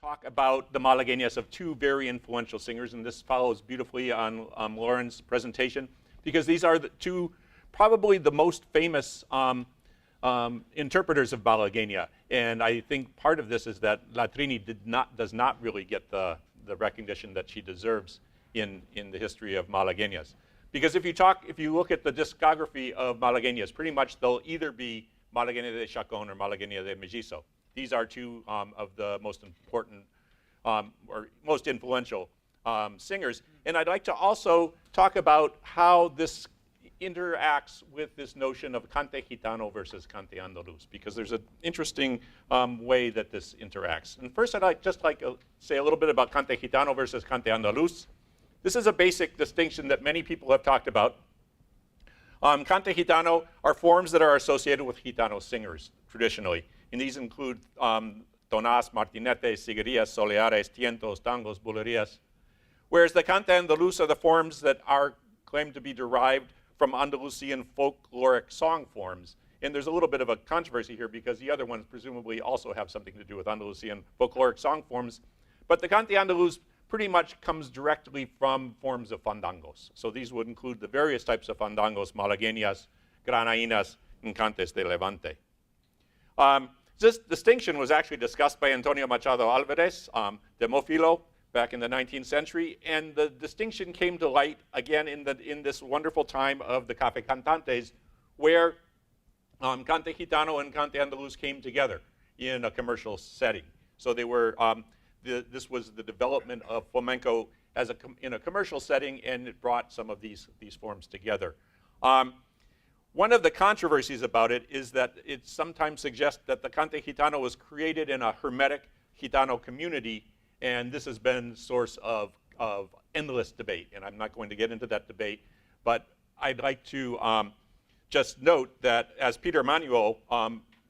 talk about the Malagueñas of two very influential singers, and this follows beautifully on Lauren's presentation, because these are the two, probably the most famous interpreters of Malagueña. And I think part of this is that La Trini does not really get the recognition that she deserves in the history of Malagueñas. Because if you look at the discography of Malagueñas, pretty much they'll either be Malagueña de Chacón or Malagueña de Mellizo. These are two of the most important or most influential singers. And I'd like to also talk about how this interacts with this notion of cante gitano versus cante andaluz, because there's an interesting way that this interacts. And first, I'd just like to say a little bit about cante gitano versus cante andaluz. This is a basic distinction that many people have talked about. Cante gitano are forms that are associated with gitano singers, traditionally. And these include tonás, martinetes, siguerías, soleares, tientos, tangos, bulerías. Whereas the cante andaluz are the forms that are claimed to be derived from Andalusian folkloric song forms. And there's a little bit of a controversy here because the other ones presumably also have something to do with Andalusian folkloric song forms. But the cante andaluz pretty much comes directly from forms of fandangos. So these would include the various types of fandangos, malagueñas, granainas, and cantes de levante. This distinction was actually discussed by Antonio Machado Alvarez, de Mofilo, back in the 19th century, and the distinction came to light again in this wonderful time of the Café Cantantes, where cante gitano and cante andaluz came together in a commercial setting. So they were, this was the development of flamenco in a commercial setting, and it brought some of these forms together. One of the controversies about it is that it sometimes suggests that the cante gitano was created in a hermetic gitano community, and this has been a source of endless debate, and I'm not going to get into that debate, but I'd like to just note that, as Peter Manuel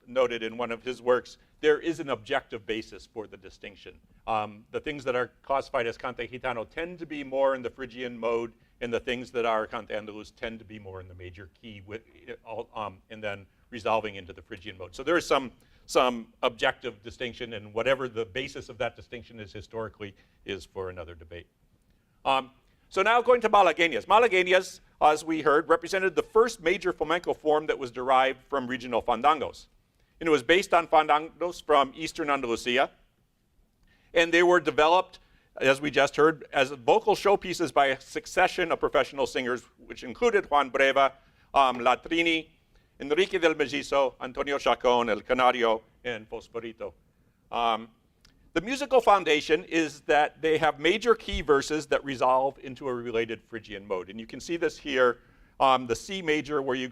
noted in one of his works, there is an objective basis for the distinction. The things that are classified as cante gitano tend to be more in the Phrygian mode, and the things that are cante andaluz tend to be more in the major key, and then resolving into the Phrygian mode. So there is some objective distinction, and whatever the basis of that distinction is historically is for another debate. So now going to Malagueñas. Malagueñas, as we heard, represented the first major flamenco form that was derived from regional fandangos. And it was based on fandangos from eastern Andalusia. And they were developed, as we just heard, as vocal showpieces by a succession of professional singers, which included Juan Breva, La Trini, Enrique del Mellizo, Antonio Chacón, El Canario, and Fosforito. The musical foundation is that they have major key verses that resolve into a related Phrygian mode. And you can see this here, the C major, where you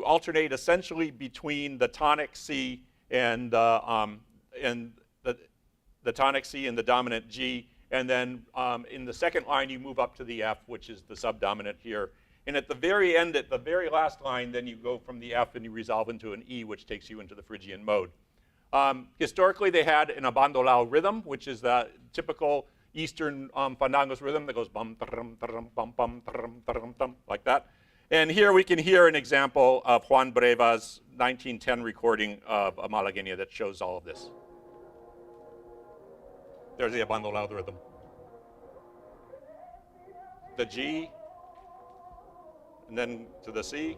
alternate essentially between the tonic C and the tonic C and the dominant G. And then in the second line, you move up to the F, which is the subdominant here. And at the very end, at the very last line, then you go from the F and you resolve into an E, which takes you into the Phrygian mode. Historically, they had an abandolao rhythm, which is the typical Eastern fandangos rhythm that goes bum, tarum, tarum, bum, bum, tarum, tarum, tum, like that. And here we can hear an example of Juan Breva's 1910 recording of a Malagueña that shows all of this. There's the abandolao rhythm. The G, and then to the C,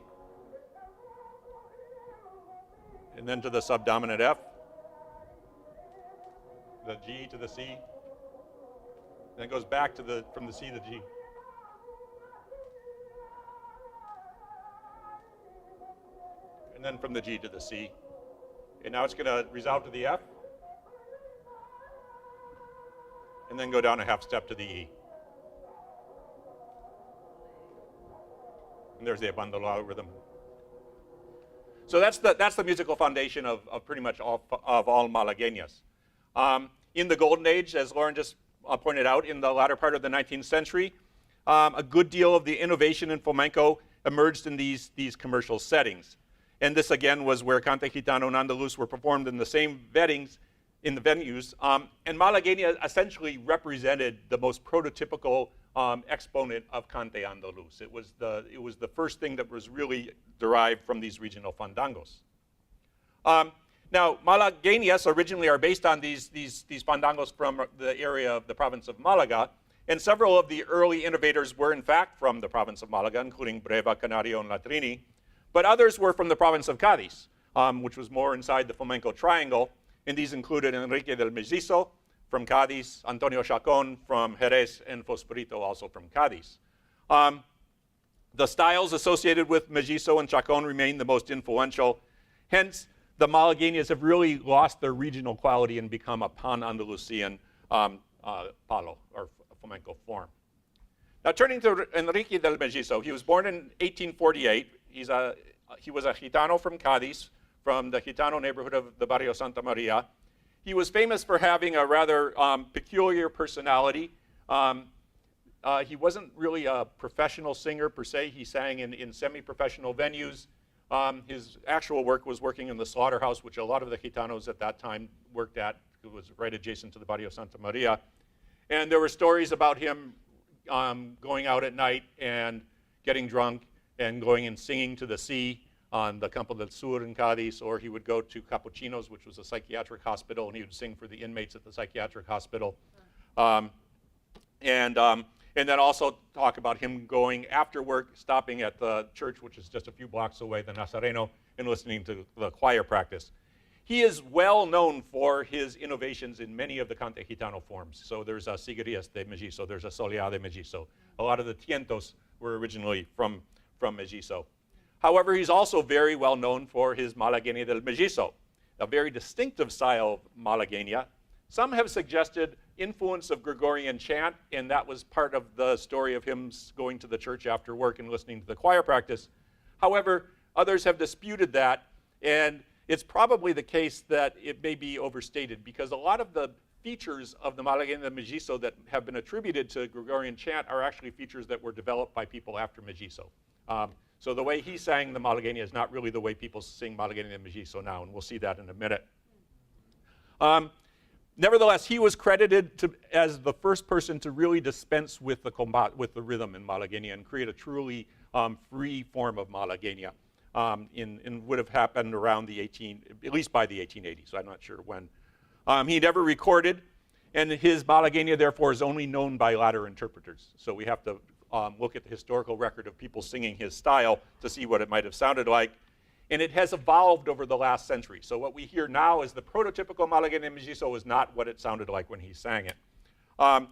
and then to the subdominant F, the G to the C, then it goes back to from the C to the G. And then from the G to the C. And now it's going to resolve to the F, and then go down a half step to the E. And there's the abandolao rhythm. So that's the musical foundation of pretty much all Malagueñas. In the Golden Age, as Lauren just pointed out, in the latter part of the 19th century, a good deal of the innovation in flamenco emerged in these commercial settings. And this, again, was where cante gitano and andaluz were performed in the same venues. And Malagueña essentially represented the most prototypical exponent of cante andaluz. It was the first thing that was really derived from these regional fandangos. Now, Malagueñas originally are based on these fandangos from the area of the province of Malaga, and several of the early innovators were in fact from the province of Malaga, including Breva, Canario, and Latrini, but others were from the province of Cádiz, which was more inside the Flamenco triangle, and these included Enrique del Mellizo from Cádiz, Antonio Chacón from Jerez, and Fosforito also from Cádiz. The styles associated with Mellizo and Chacón remain the most influential. Hence, the Malagueñas have really lost their regional quality and become a pan-Andalusian palo, or flamenco form. Now, turning to Enrique del Mellizo, he was born in 1848. He was a Gitano from Cádiz, from the Gitano neighborhood of the Barrio Santa Maria. He was famous for having a rather peculiar personality. He wasn't really a professional singer per se. He sang in semi-professional venues. His actual work was working in the slaughterhouse, which a lot of the Gitanos at that time worked at. It was right adjacent to the Barrio Santa Maria. And there were stories about him going out at night and getting drunk and going and singing to the sea on the Campo del Sur in Cádiz, or he would go to Capuchinos, which was a psychiatric hospital, and he would sing for the inmates at the psychiatric hospital. And then also talk about him going after work, stopping at the church, which is just a few blocks away, the Nazareno, and listening to the choir practice. He is well known for his innovations in many of the cante gitano forms. So there's a Siguerías de Mellizo, there's a Soleá de Mellizo. A lot of the tientos were originally from Mellizo. However, he's also very well known for his Malagueña del Mellizo, a very distinctive style of Malagueña. Some have suggested influence of Gregorian chant, and that was part of the story of him going to the church after work and listening to the choir practice. However, others have disputed that, and it's probably the case that it may be overstated, because a lot of the features of the Malagueña del Mellizo that have been attributed to Gregorian chant are actually features that were developed by people after Mellizo. So the way he sang the Malagueña is not really the way people sing Malagueña del Mellizo now, and we'll see that in a minute. Nevertheless, he was credited as the first person to really dispense with the combat, with the rhythm in Malagueña, and create a truly free form of Malagueña. And would have happened around at least by the 1880s. I'm not sure when. He never recorded, and his Malagueña, therefore, is only known by latter interpreters. So we have to look at the historical record of people singing his style to see what it might have sounded like. And it has evolved over the last century. So what we hear now is the prototypical Malagueña Mellizo is not what it sounded like when he sang it. Jorge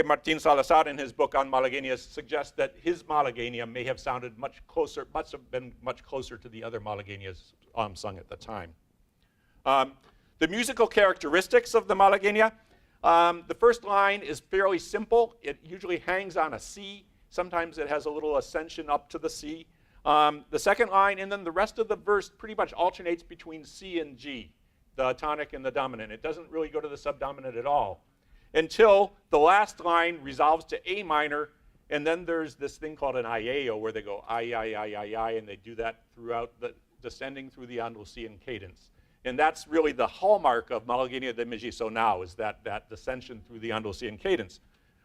Martín Salazar, in his book on Malagueñas, suggests that his Malagueña may have sounded must have been much closer to the other Malagueñas sung at the time. The musical characteristics of the Malagueña, the first line is fairly simple. It usually hangs on a C. Sometimes it has a little ascension up to the C. The second line, and then the rest of the verse pretty much alternates between C and G, the tonic and the dominant. It doesn't really go to the subdominant at all, until the last line resolves to A minor, and then there's this thing called an iao, where they go I, and they do that throughout, descending through the Andalusian cadence. And that's really the hallmark of Malagueña de Mellizo now, is that descension through the Andalusian cadence.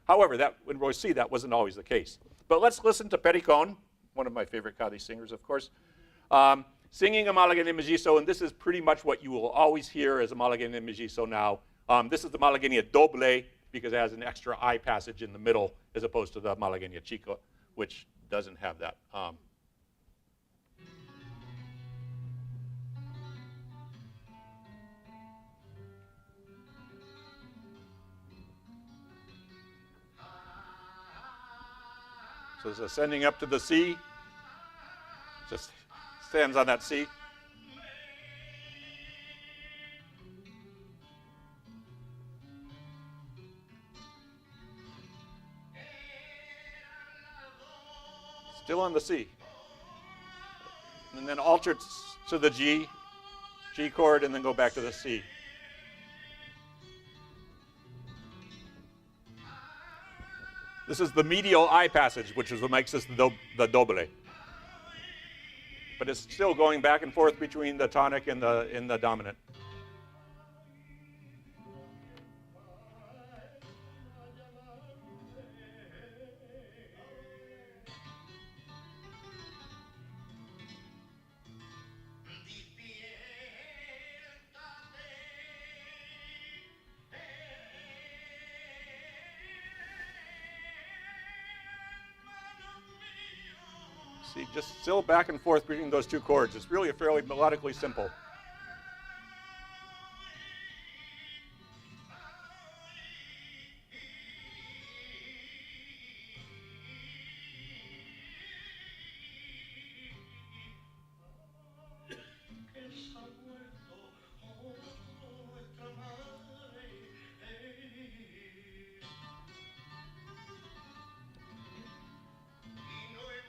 However, when we'll see, that wasn't always the case. But let's listen to Pericón, one of my favorite Cádiz singers, of course, singing a Malagueña de Mellizo, and this is pretty much what you will always hear as a Malagueña de Mellizo now. This is the Malagueña doble, because it has an extra I passage in the middle, as opposed to the Malagueña chica, which doesn't have that. So it's ascending up to the C, just stands on that C. Still on the C. And then alternates to the G chord, and then go back to the C. This is the medial I passage, which is what makes this the doble. But it's still going back and forth between the tonic and the dominant. See, just still back and forth between those two chords. It's really a fairly melodically simple.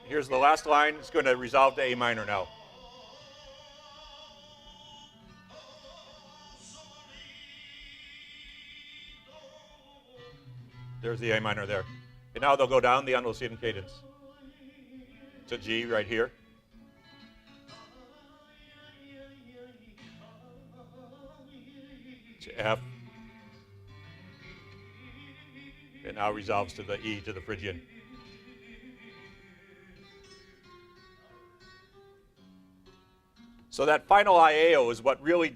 Here's the last line. It's going to resolve to A minor now. There's the A minor there. And now they'll go down the Andalusian cadence to G right here. To F. It now resolves to the E, to the Phrygian. So that final IAO is what really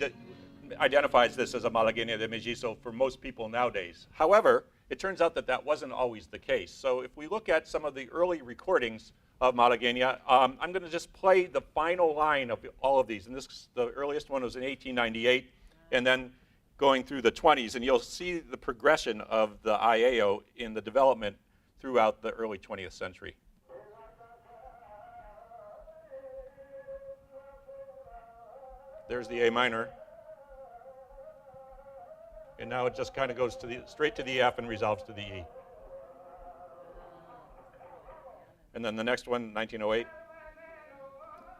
identifies this as a Malagueña de Mellizo for most people nowadays. However, it turns out that that wasn't always the case. So if we look at some of the early recordings of Malagueña, I'm going to just play the final line of all of these. And the earliest one was in 1898, and then going through the 20s. And you'll see the progression of the IAO in the development throughout the early 20th century. There's the A minor. And now it just kind of goes to straight to the F and resolves to the E. And then the next one, 1908,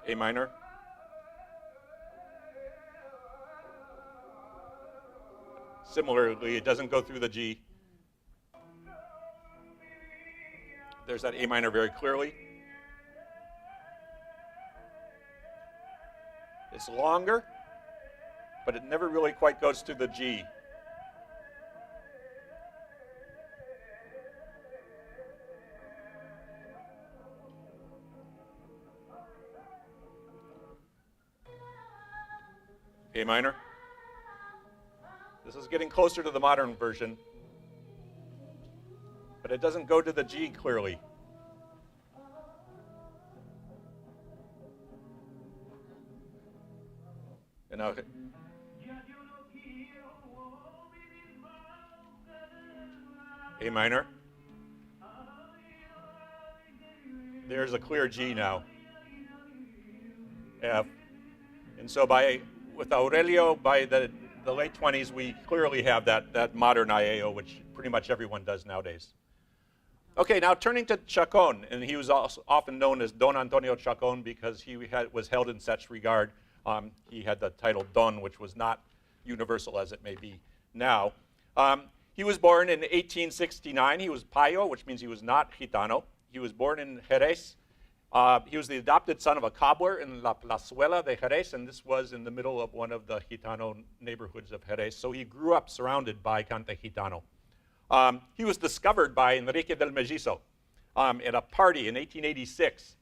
A minor. Similarly, it doesn't go through the G. There's that A minor very clearly. It's longer, but it never really quite goes to the G. A minor. This is getting closer to the modern version, but it doesn't go to the G clearly. And now, A minor. There's a clear G now. F. And so with Aurelio, by the late 20s, we clearly have that modern IAO, which pretty much everyone does nowadays. Okay, now turning to Chacón, and he was also often known as Don Antonio Chacón because he was held in such regard. He had the title Don, which was not universal as it may be now. He was born in 1869. He was Payo, which means he was not Gitano. He was born in Jerez. He was the adopted son of a cobbler in La Plazuela de Jerez, and this was in the middle of one of the Gitano neighborhoods of Jerez. So he grew up surrounded by cante Gitano. He was discovered by Enrique del Mellizo at a party in 1886.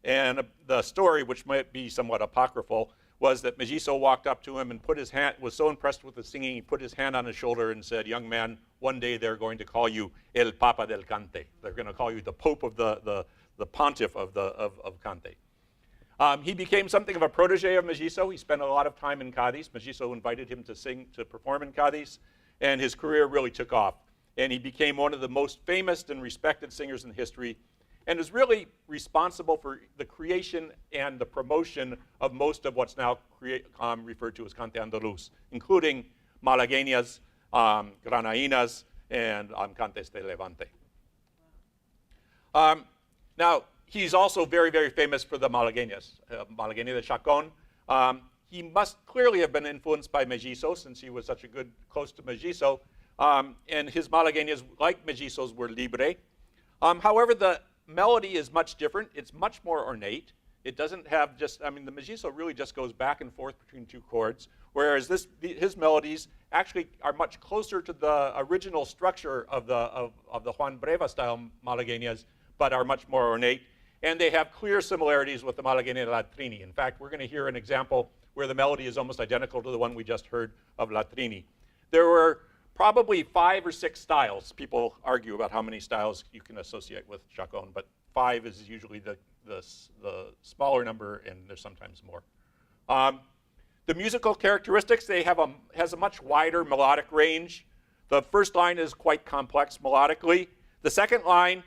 And the story, which might be somewhat apocryphal, was that Mellizo walked up to him and was so impressed with the singing, he put his hand on his shoulder and said, "Young man, one day they're going to call you El Papa del Cante. They're going to call you the Pope of the pontiff of cante." He became something of a protege of Mellizo. He spent a lot of time in Cádiz. Mellizo invited him to perform in Cádiz, and his career really took off. And he became one of the most famous and respected singers in history, and is really responsible for the creation and the promotion of most of what's now referred to as cante andaluz, including Malagueñas, Granainas, and cantes de Levante. Now, he's also very, very famous for the Malagueñas, Malagueña de Chacón. He must clearly have been influenced by Mellizo, since he was such a good close to Mellizo. And his Malagueñas, like Mellizo's, were libre. However, the melody is much different. It's much more ornate. It doesn't have just, the Mellizo really just goes back and forth between two chords, whereas his melodies actually are much closer to the original structure of the Juan Breva style Malagueñas, but are much more ornate. And they have clear similarities with the Malagueña de Latrini. In fact, we're going to hear an example where the melody is almost identical to the one we just heard of Latrini. There were probably 5 or 6 styles. People argue about how many styles you can associate with Chacón, but 5 is usually the smaller number, and there's sometimes more. The musical characteristics, has a much wider melodic range. The first line is quite complex melodically. The second line,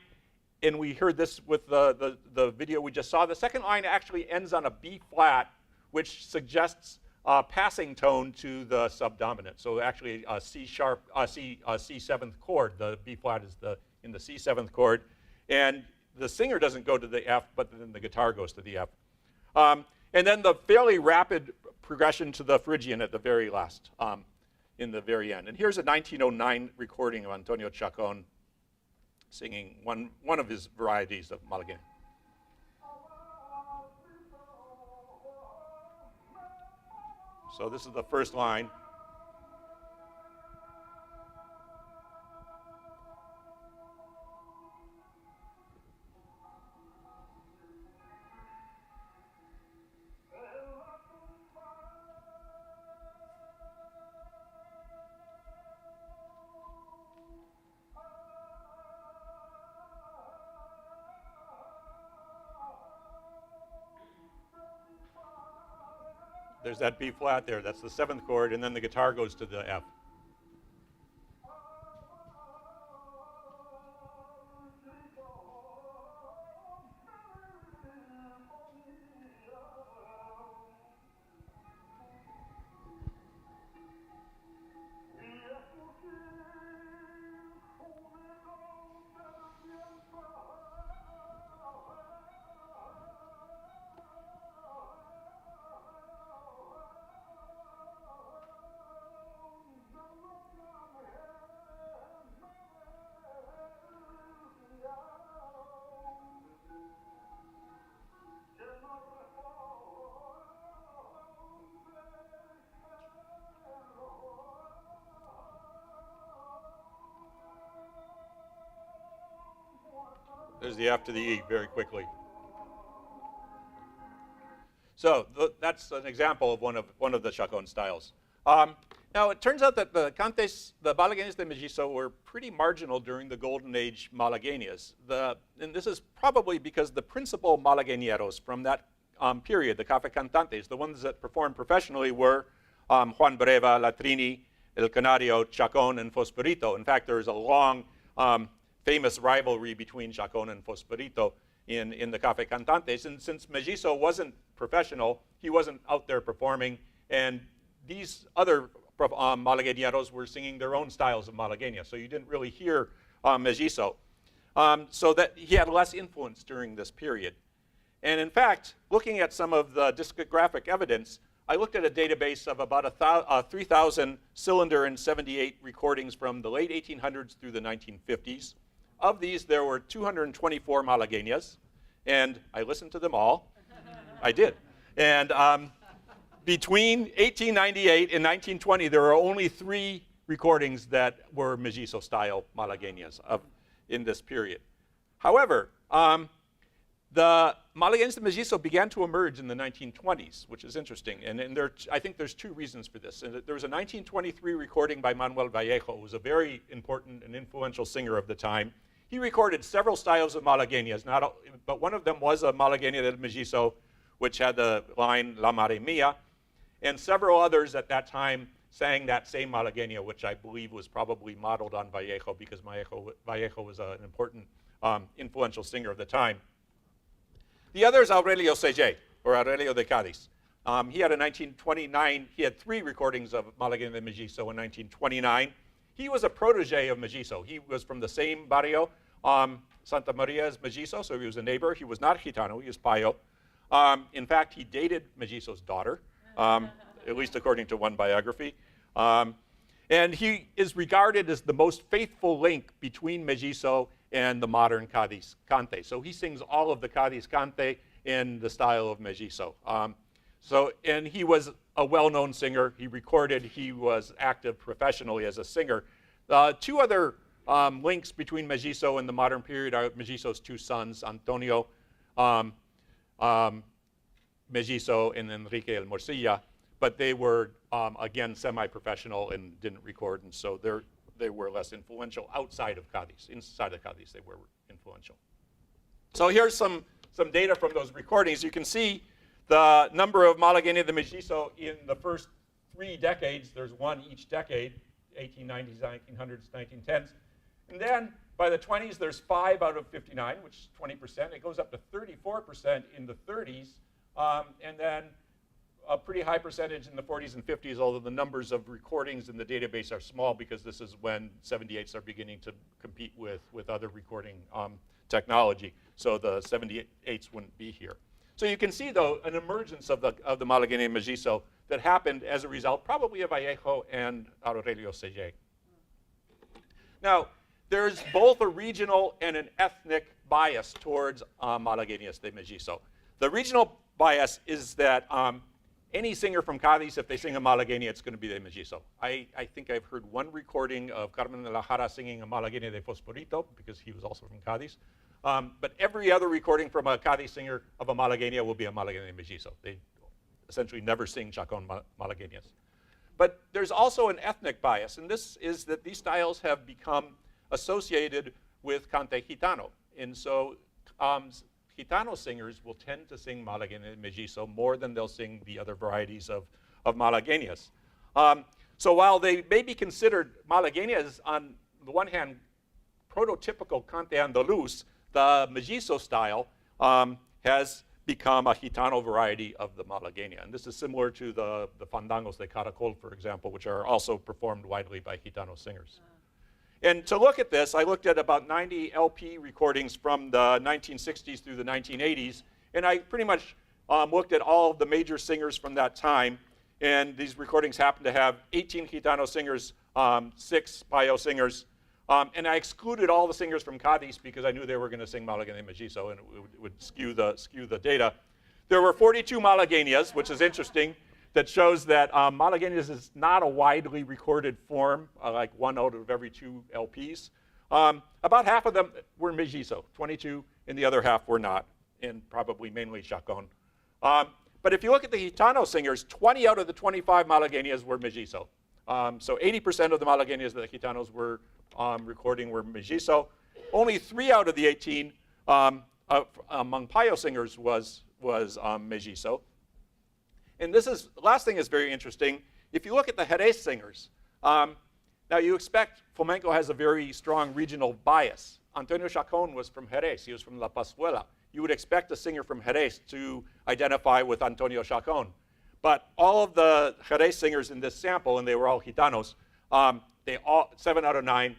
and we heard this with the video we just saw, the second line actually ends on a B flat, which suggests a passing tone to the subdominant. So actually a C sharp, C seventh chord. The B flat is in the C seventh chord. And the singer doesn't go to the F, but then the guitar goes to the F. And then the fairly rapid progression to the Phrygian at the very last, in the very end. And here's a 1909 recording of Antonio Chacón singing one of his varieties of Malagueña. So this is the first line. There's that B flat there. That's the seventh chord, and then the guitar goes to the F. There's the F to the E very quickly. So that's an example of one of the Chacón styles. Now it turns out that the cantes, the Malagueñas de Mellizo, were pretty marginal during the golden age Malagueñas. And this is probably because the principal Malagueñeros from that period, the cafe cantantes, the ones that performed professionally were Juan Breva, Latrini, El Canario, Chacón, and Fosperito. In fact, there is a long famous rivalry between Chacón and Fosperito in the cafe cantantes. And since Mellizo wasn't professional, he wasn't out there performing, and these other Malagueñeros were singing their own styles of Malagueña, so you didn't really hear Mellizo. So that he had less influence during this period. And in fact, looking at some of the discographic evidence, I looked at a database of about 3,000 cylinder and 78 recordings from the late 1800s through the 1950s. Of these, there were 224 Malagueñas, and I listened to them all. I did. And between 1898 and 1920, there were only 3 recordings that were Mellizo-style Malagueñas in this period. However, the Malagueñas de Mellizo began to emerge in the 1920s, which is interesting. And I think there's 2 reasons for this. And there was a 1923 recording by Manuel Vallejo, who was a very important and influential singer of the time. He recorded several styles of Malagueñas, but one of them was a Malagueña del Mellizo, which had the line La Mare Mia, and several others at that time sang that same Malagueña, which I believe was probably modeled on Vallejo, because Vallejo was an important, influential singer of the time. The other is Aurelio Sege, or Aurelio de Cádiz. He had 3 recordings of Malagueña de Mellizo in 1929. He was a protege of Mellizo. He was from the same barrio, Santa Maria as Mellizo, so he was a neighbor. He was not Gitano, he was Payo. In fact, he dated Mellizo's daughter, at least according to one biography. And he is regarded as the most faithful link between Mellizo and the modern Cádiz cante. So he sings all of the Cádiz cante in the style of Mellizo. And he was a well-known singer. He recorded, he was active professionally as a singer. 2 other links between Mellizo and the modern period are Mellizo's 2 sons, Antonio Mellizo and Enrique El Morcilla, but they were, again, semi-professional and didn't record, and so they were less influential outside of Cádiz. Inside of Cádiz, they were influential. So here's some some data from those recordings. You can see the number of Malagueña de Mellizo in the first 3 decades. There's one each decade, 1890s, 1900s, 1910s. And then by the 20s, there's 5 out of 59, which is 20%. It goes up to 34% in the 30s, and then a pretty high percentage in the 40s and 50s, although the numbers of recordings in the database are small because this is when 78s are beginning to compete with other recording technology. So the 78s wouldn't be here. So you can see, though, an emergence of the Malagueña Mellizo that happened as a result probably of Vallejo and Aurelio Selle. Now, there's both a regional and an ethnic bias towards Malagueñas de Mellizo. The regional bias is that any singer from Cádiz, if they sing a Malagueña, it's going to be de Mellizo. I think I've heard one recording of Carmen de la Jara singing a Malagueña de Fosforito, because he was also from Cádiz. But every other recording from a Cádiz singer of a Malagueña will be a Malagueña de Mellizo. They essentially never sing Chacón Malagueñas. But there's also an ethnic bias, and this is that these styles have become associated with cante gitano. And so Gitano singers will tend to sing Malagueña de Mellizo more than they'll sing the other varieties of Malagueñas. So while they may be considered Malagueñas, on the one hand, prototypical cante andaluz, the Mellizo style has become a Gitano variety of the Malagueña. And this is similar to the fandangos de caracol, for example, which are also performed widely by Gitano singers. And to look at this, I looked at about 90 LP recordings from the 1960s through the 1980s, and I pretty much looked at all of the major singers from that time. And these recordings happen to have 18 Gitano singers, 6 Payo singers, and I excluded all the singers from Cádiz because I knew they were going to sing Malagueña de Mellizo, and it would skew the data. There were 42 Malagueñas, which is interesting. That shows that Malagueñas is not a widely recorded form, like 1 out of every 2 LPs. About half of them were Mellizo, 22, and the other half were not, and probably mainly Chacón. But if you look at the Gitano singers, 20 out of the 25 Malagueñas were Mellizo. So 80% of the Malagueñas that the Gitanos were recording were Mellizo. Only 3 out of the 18 among Payo singers was Mellizo. And this last thing is very interesting. If you look at the Jerez singers, now you expect flamenco has a very strong regional bias. Antonio Chacón was from Jerez. He was from La Pazuela. You would expect a singer from Jerez to identify with Antonio Chacón. But all of the Jerez singers in this sample, and they were all Gitanos, 7 out of 9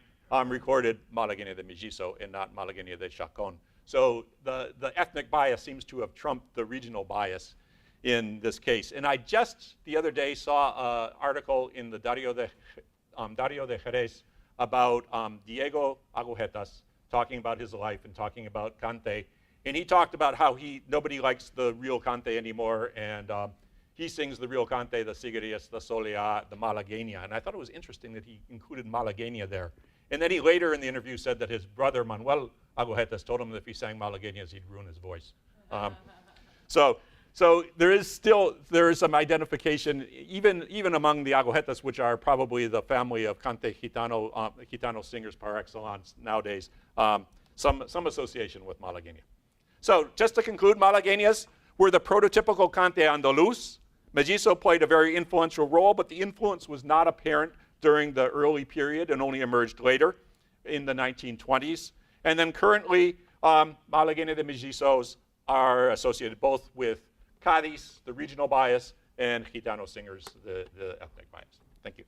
recorded Malagueña de Mellizo and not Malagueña de Chacón. So the ethnic bias seems to have trumped the regional bias in this case. And I just the other day saw an article in the Diario de Jerez about Diego Agujetas, talking about his life and talking about cante. And he talked about how nobody likes the real cante anymore, and he sings the real cante, the Sigarias, the Soleá, the Malagueña. And I thought it was interesting that he included Malagueña there. And then he later in the interview said that his brother Manuel Agujetas told him that if he sang Malagueñas, he'd ruin his voice. So there is some identification, even among the Agujetas, which are probably the family of cante Gitano singers par excellence nowadays, some association with Malagueña. So just to conclude, Malagueñas were the prototypical cante andaluz. Mellizo played a very influential role, but the influence was not apparent during the early period and only emerged later in the 1920s. And then currently, Malagueña de Mellizos are associated both with Cádiz, the regional bias, and Gitano singers, the ethnic bias. Thank you.